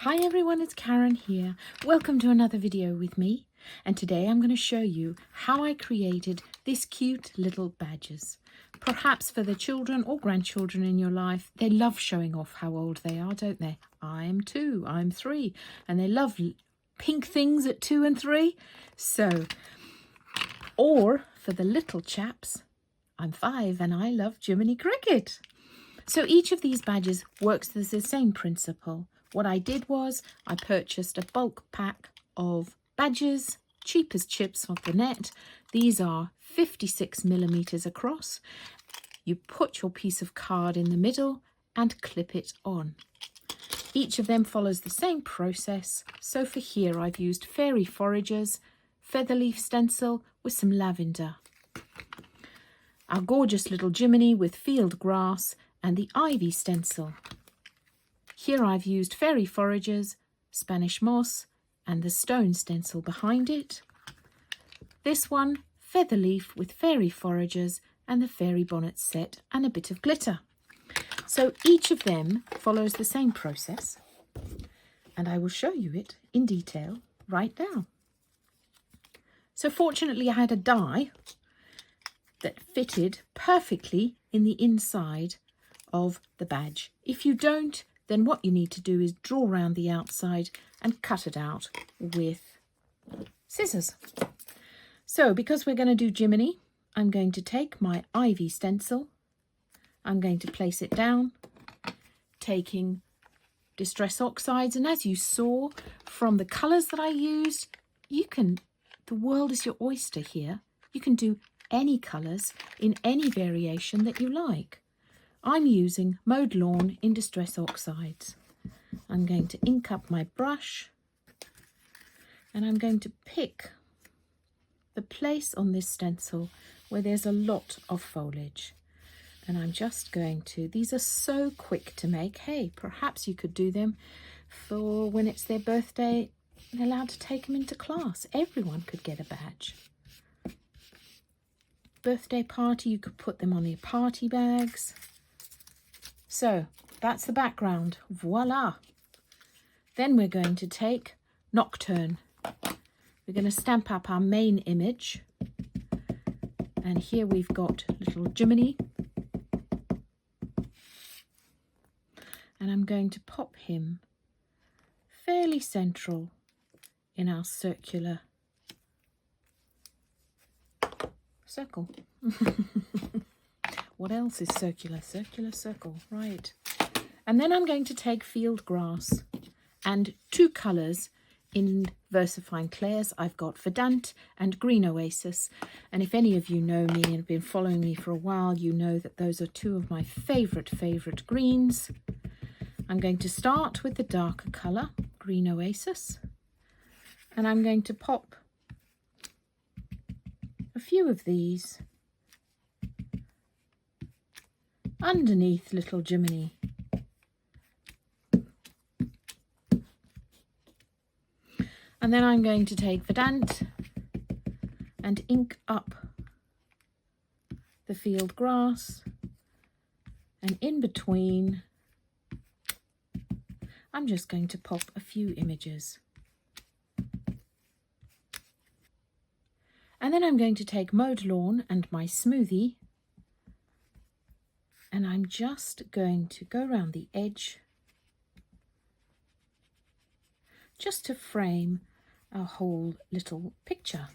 Hi everyone, it's Karen here. Welcome to another video with me. And today I'm going to show you how I created these cute little badges. Perhaps for the children or grandchildren in your life, they love showing off how old they are, don't they? I am 2, I'm 3, and they love pink things at 2 and 3. So, or for the little chaps, I'm 5 and I love Jiminy Cricket. So each of these badges works as the same principle. What I did was I purchased a bulk pack of badges, cheap as chips off the net. These are 56mm across. You put your piece of card in the middle and clip it on. Each of them follows the same process. So for here I've used fairy foragers, feather leaf stencil with some lavender. Our gorgeous little Jiminy with field grass and the ivy stencil. Here I've used fairy foragers, Spanish moss and the stone stencil behind it. This one, feather leaf with fairy foragers and the fairy bonnet set and a bit of glitter. So each of them follows the same process and I will show you it in detail right now. So fortunately I had a die that fitted perfectly in the inside of the badge. If you don't, then what you need to do is draw around the outside and cut it out with scissors. So because we're going to do Jiminy, I'm going to take my ivy stencil. I'm going to place it down, taking Distress Oxides, and as you saw from the colours that I used, the world is your oyster here. You can do any colours in any variation that you like. I'm using Mowed Lawn in Distress Oxides. I'm going to ink up my brush and I'm going to pick the place on this stencil where there's a lot of foliage. And I'm just going to, these are so quick to make. Hey, perhaps you could do them for when it's their birthday and allowed to take them into class. Everyone could get a badge. Birthday party, you could put them on your party bags. So that's the background, voila. Then we're going to take Nocturne. We're going to stamp up our main image. And here we've got little Jiminy. And I'm going to pop him fairly central in our circular circle. What else is circular? Circular circle, right. And then I'm going to take field grass and 2 colours in VersaFine Clairs. I've got Verdant and Green Oasis. And if any of you know me and have been following me for a while, you know that those are 2 of my favourite greens. I'm going to start with the darker colour, Green Oasis. And I'm going to pop a few of these underneath little Jiminy. And then I'm going to take Verdant and ink up the field grass, and in between I'm just going to pop a few images. And then I'm going to take Mowed Lawn and my smoothie, and I'm just going to go around the edge just to frame our whole little picture.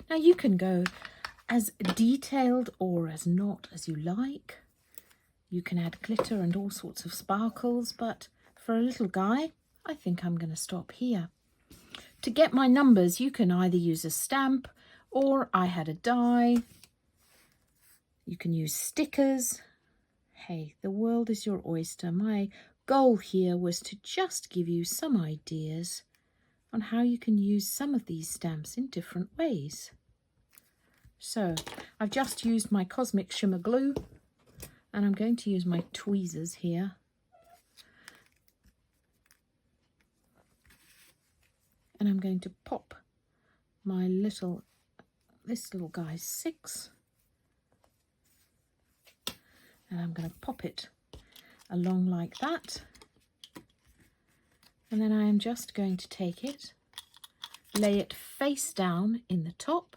Now you can go as detailed or as not as you like. You can add glitter and all sorts of sparkles, but for a little guy, I think I'm going to stop here. To get my numbers, you can either use a stamp or I had a die. You can use stickers. Hey, the world is your oyster. My goal here was to just give you some ideas on how you can use some of these stamps in different ways. So I've just used my Cosmic Shimmer glue and I'm going to use my tweezers here. And I'm going to pop my this little guy's 6 And I'm going to pop it along like that. And then I am just going to take it, lay it face down in the top,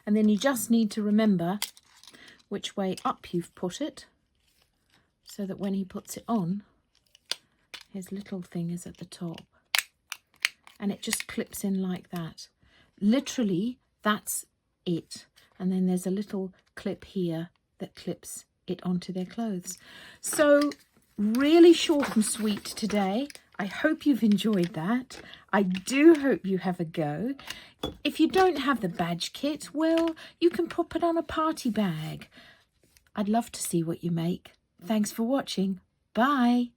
and then you just need to remember which way up you've put it, so that when he puts it on, his little thing is at the top. And it just clips in like that. Literally, that's it. And then there's a little clip here that clips it onto their clothes. So really short and sweet today. I hope you've enjoyed that. I do hope you have a go. If you don't have the badge kit, well, you can pop it on a party bag. I'd love to see what you make. Thanks for watching. Bye.